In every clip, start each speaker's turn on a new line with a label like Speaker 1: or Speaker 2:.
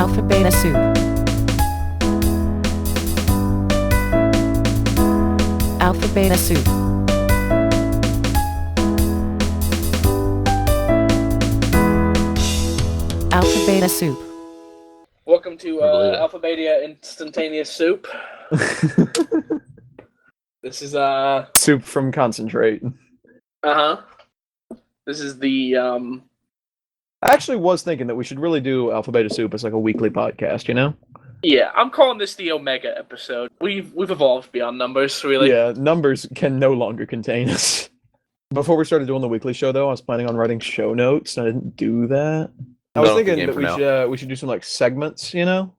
Speaker 1: Alpha Beta Soup. Alpha Beta Soup. Alpha Beta Soup.
Speaker 2: Welcome to Alpha Beta Instantaneous Soup. This is
Speaker 3: soup from concentrate.
Speaker 2: This is the
Speaker 3: I actually was thinking that we should really do Alpha Beta Soup as like a weekly podcast, you know?
Speaker 2: Yeah, I'm calling this the Omega episode. We've evolved beyond numbers, really.
Speaker 3: Yeah, numbers can no longer contain us. Before we started doing the weekly show, though, I was planning on writing show notes, and I didn't do that. I was thinking that we should do some like segments, you know?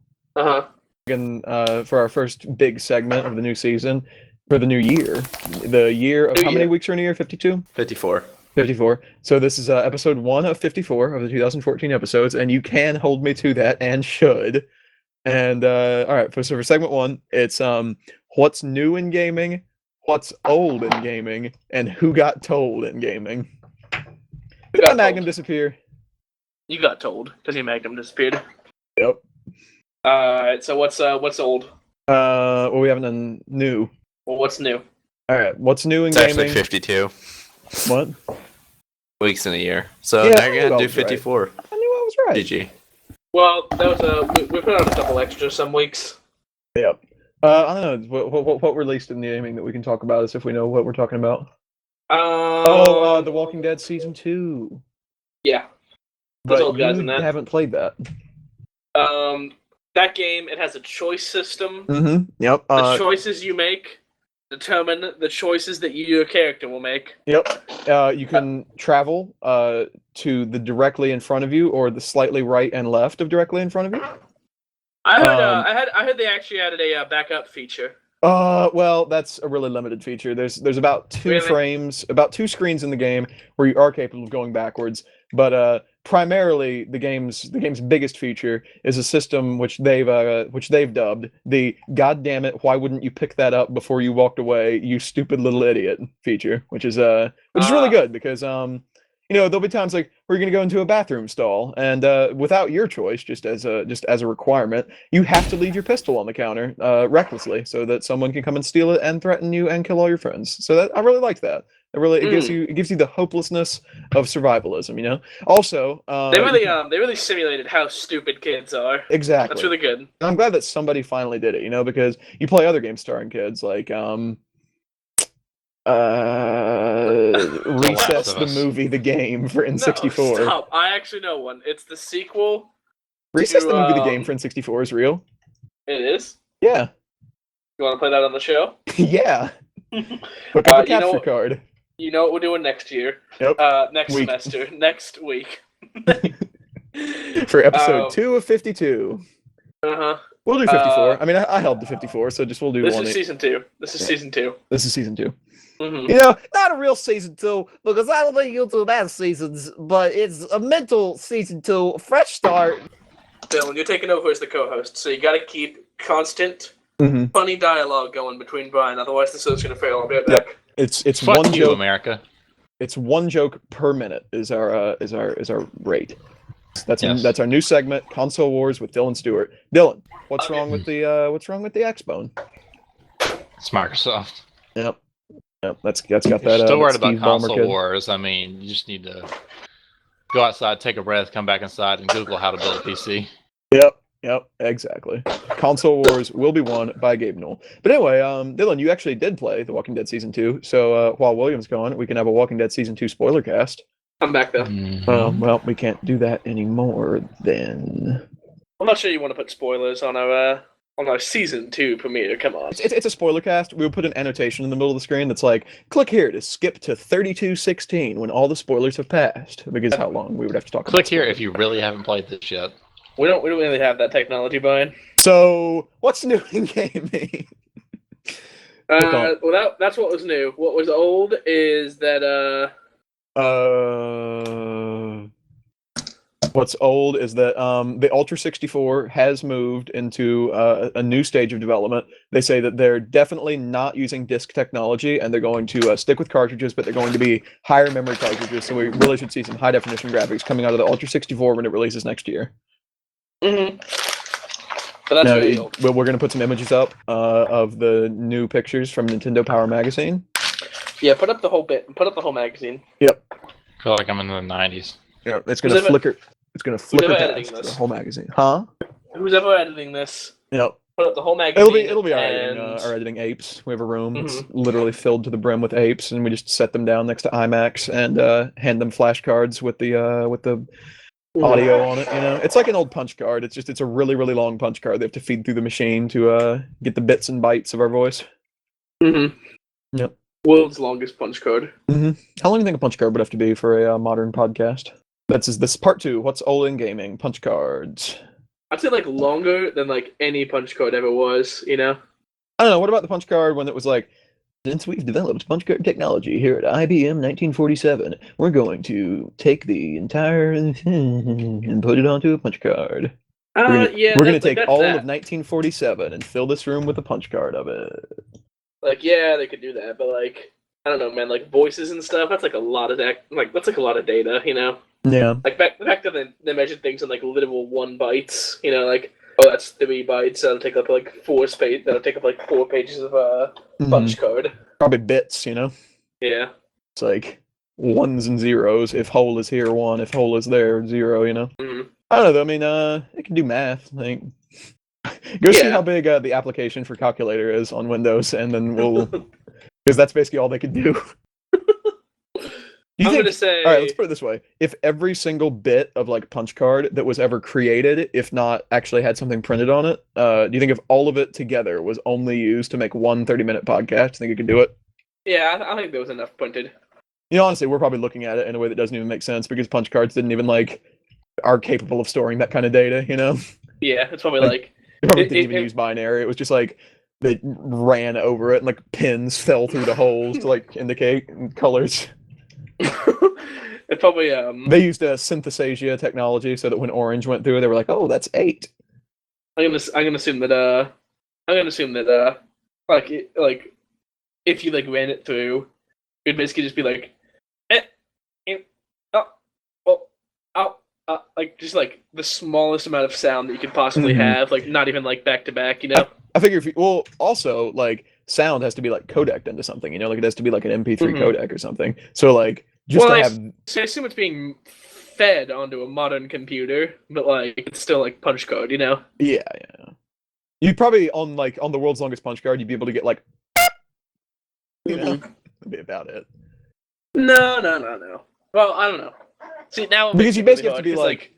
Speaker 3: And for our first big segment of the new season, for the new year. The year of how many weeks are in a year? 52?
Speaker 4: 54.
Speaker 3: 54. So this is episode 1 of 54 of the 2014 episodes, and you can hold me to that and should. And all right, so for segment 1, it's what's new in gaming, what's old in gaming, and who got told in gaming. Did my Magnum disappear?
Speaker 2: You got told because your Magnum disappeared.
Speaker 3: Yep.
Speaker 2: Alright, so what's old?
Speaker 3: Well, we haven't done new.
Speaker 2: Well, what's new?
Speaker 3: All right, what's new in
Speaker 4: It's
Speaker 3: gaming?
Speaker 4: actually 52
Speaker 3: What?
Speaker 4: weeks in a year. So
Speaker 3: Yeah,
Speaker 4: now you're gonna
Speaker 3: I
Speaker 4: do
Speaker 3: was right.
Speaker 4: 54.
Speaker 3: I knew I was right.
Speaker 4: GG.
Speaker 2: Well, that was we put out a couple extras some weeks.
Speaker 3: Yep. I don't know. What released in gaming that we can talk about, as if we know what we're talking about. The Walking Dead season 2.
Speaker 2: Yeah.
Speaker 3: But
Speaker 2: old guys
Speaker 3: you
Speaker 2: in that.
Speaker 3: haven't played that.
Speaker 2: That game, it has a choice system.
Speaker 3: Mm-hmm. Yep.
Speaker 2: The choices you make determine the choices that your character will make.
Speaker 3: Yep. You can travel to the directly in front of you, or the slightly right and left of directly in front of you.
Speaker 2: I heard they actually added a backup feature.
Speaker 3: Well, that's a really limited feature. There's about two frames, about 2 screens in the game where you are capable of going backwards. But primarily, the game's biggest feature is a system which they've dubbed the "God damn it, why wouldn't you pick that up before you walked away, you stupid little idiot" feature, which is really good because there'll be times like where you're gonna go into a bathroom stall and without your choice, just as a requirement, you have to leave your pistol on the counter recklessly so that someone can come and steal it and threaten you and kill all your friends. So that I really like that. It gives you the hopelessness of survivalism, you know. Also,
Speaker 2: they really simulated how stupid kids are.
Speaker 3: Exactly.
Speaker 2: That's really good.
Speaker 3: And I'm glad that somebody finally did it, you know, because you play other games starring kids like Recess the movie, the game for N64.
Speaker 2: No, stop. I actually know one. It's the sequel.
Speaker 3: Recess the movie, the game for N64 is real.
Speaker 2: It is?
Speaker 3: Yeah.
Speaker 2: You want to play that on the show?
Speaker 3: Yeah. Hook up a capture card.
Speaker 2: You know what we're doing next year.
Speaker 3: Yep.
Speaker 2: Next semester. Next week.
Speaker 3: For episode 2 of 52. We'll do 54. I mean, I held the 54, so we'll do one.
Speaker 2: This is season 2. This is season 2.
Speaker 3: This is season 2.
Speaker 5: You know, not a real season 2, because I don't think you'll do that seasons, but it's a mental season 2, a fresh start.
Speaker 2: Dylan, you're taking over as the co-host, so you gotta keep constant, funny dialogue going between Brian, otherwise the show's gonna fail. I'll be right back.
Speaker 3: It's
Speaker 6: Fuck
Speaker 3: one
Speaker 6: you,
Speaker 3: joke.
Speaker 6: America.
Speaker 3: It's 1 joke per minute is our rate. That's our new segment, Console Wars with Dylan Stewart. Dylan, what's wrong with the Xbone?
Speaker 6: It's Microsoft.
Speaker 3: Yep, that's got that.
Speaker 6: Still worried about
Speaker 3: Steve Ballmer
Speaker 6: console
Speaker 3: kid.
Speaker 6: wars. I mean, you just need to go outside, take a breath, come back inside, and Google how to build a PC.
Speaker 3: Yep, exactly. Console Wars will be won by Gabe Newell. But anyway, Dylan, you actually did play The Walking Dead Season 2, so while William's gone, we can have a Walking Dead Season 2 spoiler cast.
Speaker 2: I'm back though.
Speaker 3: Well, we can't do that anymore then.
Speaker 2: I'm not sure you want to put spoilers on our Season 2 premiere, come on.
Speaker 3: It's a spoiler cast. We'll put an annotation in the middle of the screen that's like, click here to skip to 32:16 when all the spoilers have passed, because how long we would have to talk about.
Speaker 6: Click here if you really haven't played this yet.
Speaker 2: We don't really have that technology, Brian.
Speaker 3: So, what's new in gaming?
Speaker 2: Well, that's what was new. What was old is that
Speaker 3: what's old is that the Ultra 64 has moved into a new stage of development. They say that they're definitely not using disk technology, and they're going to stick with cartridges, but they're going to be higher memory cartridges. So we really should see some high definition graphics coming out of the Ultra 64 when it releases next year.
Speaker 2: But that's
Speaker 3: No,
Speaker 2: really old.
Speaker 3: well, we're gonna put some images up of the new pictures from Nintendo Power Magazine.
Speaker 2: Yeah, put up the whole bit. Put up the whole magazine.
Speaker 3: Yep.
Speaker 6: I feel like I'm in the 90s.
Speaker 3: Yeah, it's gonna
Speaker 2: Who's ever-
Speaker 3: flicker. It's gonna flicker
Speaker 2: ever editing
Speaker 3: past
Speaker 2: this?
Speaker 3: the whole magazine. Huh?
Speaker 2: Who's ever editing this?
Speaker 3: Yep.
Speaker 2: Put up the whole magazine.
Speaker 3: It'll be
Speaker 2: and...
Speaker 3: our editing apes. We have a room that's
Speaker 2: Mhm.
Speaker 3: literally filled to the brim with apes, and we just set them down next to IMAX and hand them flashcards with the audio on it. You know, it's like an old punch card. It's a really really long punch card. They have to feed through the machine to get the bits and bytes of our voice.
Speaker 2: Mm-hmm.
Speaker 3: Yep.
Speaker 2: World's longest punch card.
Speaker 3: Mm-hmm. How long do you think a punch card would have to be for a modern podcast? This part 2. What's old in gaming? Punch cards.
Speaker 2: I'd say like longer than like any punch card ever was. You know.
Speaker 3: I don't know. What about the punch card when it was like, since we've developed punch card technology here at IBM 1947, we're going to take the entire and put it onto a punch card.
Speaker 2: Yeah.
Speaker 3: We're gonna take
Speaker 2: that's
Speaker 3: all
Speaker 2: that.
Speaker 3: of 1947 and fill this room with a punch card of it.
Speaker 2: Like, yeah, they could do that, but like, I don't know, man. Like voices and stuff. That's like a lot of that. Like that's like a lot of data. You know.
Speaker 3: Yeah.
Speaker 2: Like back then, they measured things in like literal 1 bytes. You know, like that's 3 bytes. That'll take up like 4 space. That'll take up like 4 pages of punch card.
Speaker 3: Probably bits, you know.
Speaker 2: Yeah.
Speaker 3: It's like ones and zeros. If whole is here, 1. If whole is there, 0. You know.
Speaker 2: Mm-hmm.
Speaker 3: I don't know though. I mean, it can do math. Like, go see how big the application for calculator is on Windows, and then we'll, because that's basically all they could do.
Speaker 2: I'm gonna say.
Speaker 3: All right, let's put it this way: if every single bit of like punch card that was ever created, if not actually had something printed on it, do you think if all of it together was only used to make one 30-minute podcast, do you think it could do it?
Speaker 2: Yeah, I think there was enough printed.
Speaker 3: You know, honestly, we're probably looking at it in a way that doesn't even make sense because punch cards didn't even like are capable of storing that kind of data. You know?
Speaker 2: Yeah, it's probably like
Speaker 3: They probably didn't even use binary. It was just like they ran over it and like pins fell through the holes to like indicate colors.
Speaker 2: it probably
Speaker 3: They used a synthesasia technology so that when orange went through, they were like, "Oh, that's 8."
Speaker 2: I'm gonna assume that like if you like ran it through, it'd basically just be like like just like the smallest amount of sound that you could possibly have, like not even like back to back, you know.
Speaker 3: I figure also like sound has to be like codeced into something, you know, like it has to be like an MP3 codec or something. So like just to have.
Speaker 2: I assume it's being fed onto a modern computer, but like it's still like punch card, you know.
Speaker 3: Yeah. You'd probably on the world's longest punch card, you'd be able to get like, you know, that'd be about it.
Speaker 2: No. Well, I don't know. See now
Speaker 3: because you basically have to be like,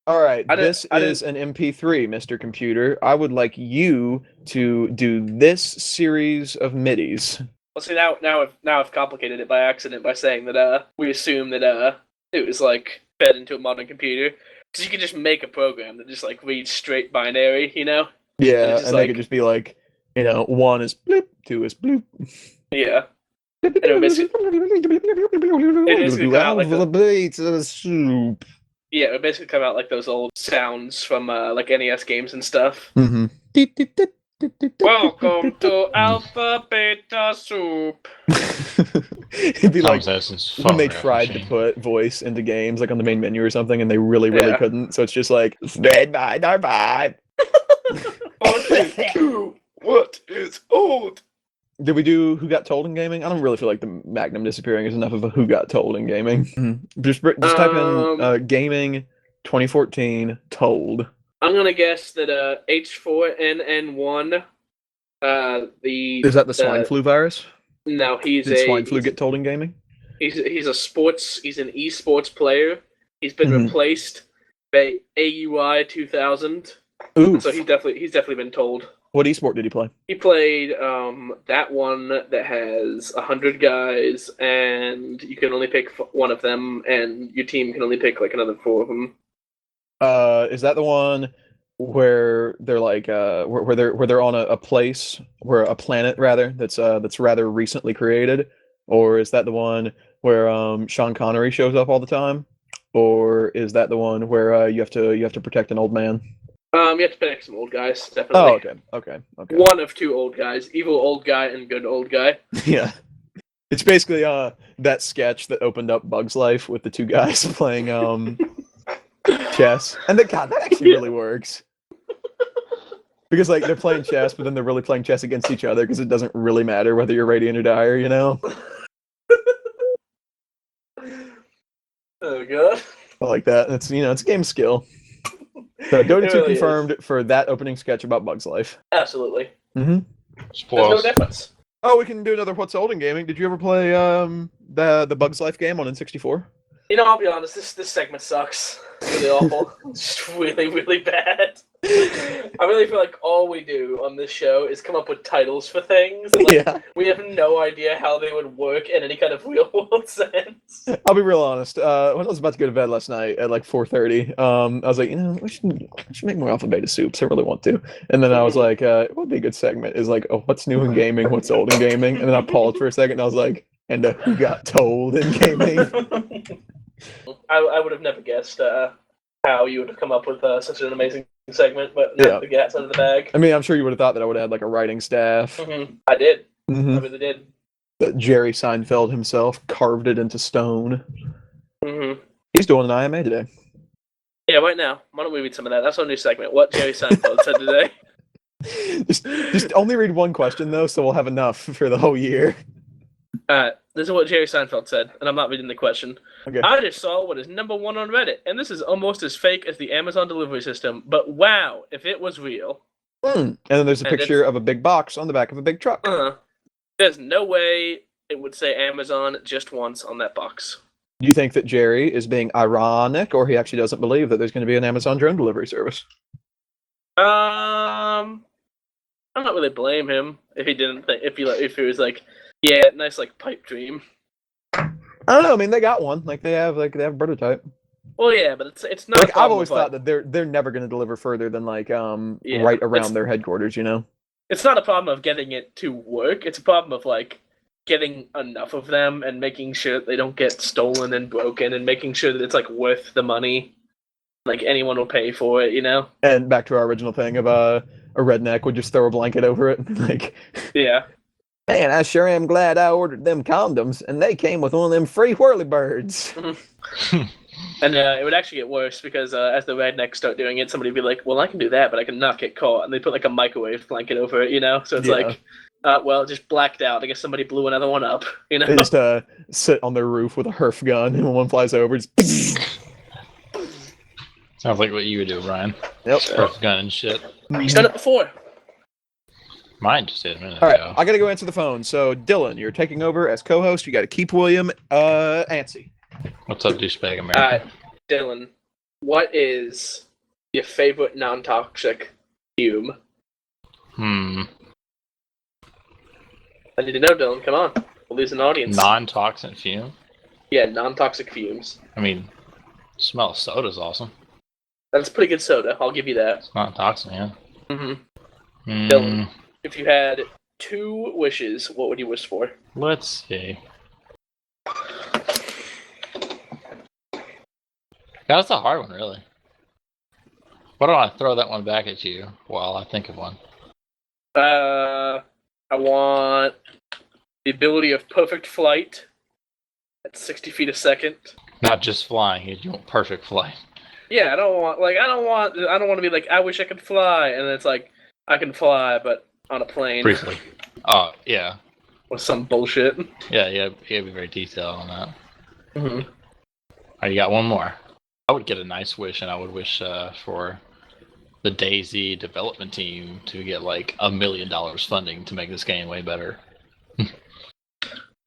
Speaker 3: all right, this
Speaker 2: is
Speaker 3: an MP3, Mr. Computer. I would like you to do this series of MIDIs.
Speaker 2: Well, see now I've complicated it by accident by saying that we assume that it was like fed into a modern computer because you can just make a program that just like reads straight binary, you know.
Speaker 3: Yeah, and they could just be like, you know, 1 is bloop, 2 is bloop.
Speaker 2: Yeah. And it basically come out like
Speaker 3: soup.
Speaker 2: Yeah, it basically come out like those old sounds from like NES games and stuff.
Speaker 3: Mm-hmm.
Speaker 2: Welcome to Alpha Beta Soup.
Speaker 3: It'd be like when they tried
Speaker 6: machine.
Speaker 3: to put voice into games, like on the main menu or something, and they really couldn't. So it's just like stand by our vibe.
Speaker 2: What is old?
Speaker 3: Did we do Who Got Told in Gaming? I don't really feel like the Magnum disappearing is enough of a Who Got Told in Gaming. Just type in gaming 2014 told.
Speaker 2: I'm gonna guess that H4N1
Speaker 3: Is that the swine flu virus?
Speaker 2: No,
Speaker 3: Did swine flu get told in gaming?
Speaker 2: He's an esports player. He's been replaced by AUI 2000.
Speaker 3: Ooh.
Speaker 2: So he's definitely been told.
Speaker 3: What esport did he play?
Speaker 2: He played that one that has 100 guys, and you can only pick one of them, and your team can only pick like another 4 of them.
Speaker 3: Is that the one where they're like where they're on a place, where a planet rather that's rather recently created, or is that the one where Sean Connery shows up all the time, or is that the one where you have to protect an old man?
Speaker 2: You have to pick some old guys, definitely.
Speaker 3: Oh, okay.
Speaker 2: One of 2 old guys: evil old guy and good old guy.
Speaker 3: Yeah, it's basically that sketch that opened up Bug's Life with the 2 guys playing chess, and that actually really works. Because like they're playing chess, but then they're really playing chess against each other because it doesn't really matter whether you're radiant or dire, you know?
Speaker 2: Oh god.
Speaker 3: I like that. It's it's a game of skill. So Dota
Speaker 2: It
Speaker 3: 2
Speaker 2: really is.
Speaker 3: confirmed for that opening sketch about Bug's Life.
Speaker 2: Absolutely.
Speaker 3: Mm-hmm.
Speaker 2: There's no
Speaker 6: Spoils.
Speaker 2: difference.
Speaker 3: Oh, we can do another What's Old in Gaming. Did you ever play the Bug's Life game on N64?
Speaker 2: You know, I'll be honest, this segment sucks. It's really awful. It's just really, really bad. I really feel like all we do on this show is come up with titles for things, and
Speaker 3: Yeah.
Speaker 2: we have no idea how they would work in any kind of real world sense.
Speaker 3: I'll be real honest. When I was about to go to bed last night at like 4:30, I was like, we should make more Alpha Beta Soups. I really want to. And then I was like, what would be a good segment is like, what's new in gaming, what's old in gaming. And then I paused for a second and I was like, and who got told in gaming?
Speaker 2: I would have never guessed how you would have come up with such an amazing segment, but no,
Speaker 3: Yeah.
Speaker 2: the cat's out of the bag.
Speaker 3: I mean, I'm sure you would have thought that I would have had like a writing staff.
Speaker 2: I did.
Speaker 3: Mm-hmm.
Speaker 2: I really did.
Speaker 3: That Jerry Seinfeld himself carved it into stone.
Speaker 2: Mm-hmm.
Speaker 3: He's doing an IMA today.
Speaker 2: Yeah, right now. Why don't we read some of that? That's our new segment. What Jerry Seinfeld said today.
Speaker 3: Just only read one question though, so we'll have enough for the whole year.
Speaker 2: This is what Jerry Seinfeld said, and I'm not reading the question.
Speaker 3: Okay.
Speaker 2: I just saw what is number one on Reddit, and this is almost as fake as the Amazon delivery system, but wow, if it was real.
Speaker 3: And then there's a
Speaker 2: And
Speaker 3: picture of a big box on the back of a big truck.
Speaker 2: There's no way it would say Amazon just once on that box.
Speaker 3: Do you think that Jerry is being ironic, or he actually doesn't believe that there's going to be an Amazon drone delivery service?
Speaker 2: I'm not really blame him if he didn't think, if he was like, yeah, nice like pipe dream.
Speaker 3: I don't know. I mean, they got one. Like they have a prototype.
Speaker 2: Well, yeah, but it's not.
Speaker 3: Like I've always thought that they're never going to deliver further than like right around their headquarters. You know.
Speaker 2: It's not a problem of getting it to work. It's a problem of like getting enough of them and making sure that they don't get stolen and broken, and making sure that it's like worth the money. Like anyone will pay for it, you know.
Speaker 3: And back to our original thing of a redneck would just throw a blanket over it, like.
Speaker 2: Yeah.
Speaker 5: Man, I sure am glad I ordered them condoms, and they came with one of them free whirly birds.
Speaker 2: And it would actually get worse because as the rednecks start doing it, somebody would be like, well, I can do that, but I can not get caught. And they put like a microwave blanket over it, you know? So it's like, well, just blacked out. I guess somebody blew another one up, you know?
Speaker 3: They just sit on their roof with a Herf gun, and when one flies over, just.
Speaker 6: Sounds like what you would do, Ryan.
Speaker 3: Yep.
Speaker 6: First gun and shit.
Speaker 2: He's done it before.
Speaker 6: Mine just did a minute
Speaker 3: All right,
Speaker 6: ago.
Speaker 3: I gotta go answer the phone. So, Dylan, you're taking over as co-host. You got to keep William, antsy.
Speaker 6: What's up, douchebag America?
Speaker 2: Dylan, what is your favorite non-toxic fume?
Speaker 6: Hmm.
Speaker 2: I need to know, Dylan. Come on. We'll lose an audience.
Speaker 6: Non-toxic fume?
Speaker 2: Yeah, non-toxic fumes.
Speaker 6: I mean, smell of soda's awesome.
Speaker 2: That's pretty good soda. I'll give you that.
Speaker 6: It's not toxic, yeah.
Speaker 2: Mm-hmm.
Speaker 6: Mm,
Speaker 2: Dylan, if you had 2 wishes, what would you wish for?
Speaker 6: let's see. That's a hard one, really. Why don't I throw that one back at you while I think of one?
Speaker 2: I want the ability of perfect flight at 60 feet a second.
Speaker 6: Not just flying, you want perfect flight.
Speaker 2: Yeah, I don't want to be like, I wish I could fly, and then it's like, I can fly, but on a plane.
Speaker 6: Briefly. Oh, yeah.
Speaker 2: Or some bullshit.
Speaker 6: Yeah, you gotta be very detailed on that.
Speaker 2: Mm-hmm.
Speaker 6: Alright, you got one more. I would get a nice wish, and I would wish for the DayZ development team to get like $1 million funding to make this game way better.
Speaker 2: They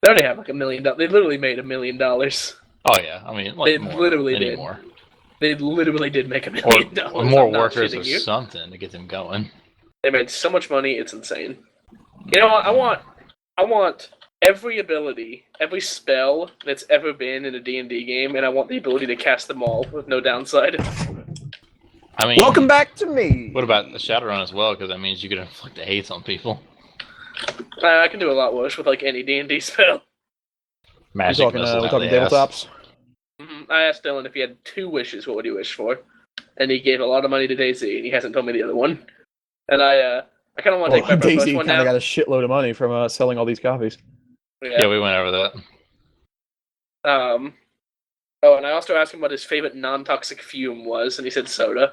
Speaker 2: already have like $1 million. They literally made $1 million.
Speaker 6: Oh yeah, I mean, like
Speaker 2: They
Speaker 6: more,
Speaker 2: literally did.
Speaker 6: more.
Speaker 2: They literally did make $1 million.
Speaker 6: Or more
Speaker 2: I'm not
Speaker 6: workers
Speaker 2: shitting
Speaker 6: or
Speaker 2: you.
Speaker 6: something to get them going.
Speaker 2: They made so much money, it's insane. You know what? I want every ability, every spell that's ever been in a D&D game, and I want the ability to cast them all with no downside.
Speaker 6: I mean,
Speaker 5: Welcome back to me.
Speaker 6: What about the Shadowrun as well? Because that means you can inflict hates on people.
Speaker 2: I can do a lot worse with like any D&D spell.
Speaker 6: Magic
Speaker 3: We're
Speaker 6: missiles out
Speaker 3: talking
Speaker 6: the ass.
Speaker 3: tabletops.
Speaker 2: I asked Dylan if he had 2 wishes, what would he wish for? And he gave a lot of money to DayZ, and he hasn't told me the other one. And I kind of want to take my first
Speaker 3: Daisy
Speaker 2: one
Speaker 3: kind of
Speaker 2: now.
Speaker 3: got a shitload of money from selling all these copies.
Speaker 6: Yeah, we went over that.
Speaker 2: Oh, and I also asked him what his favorite non-toxic fume was, and he said soda.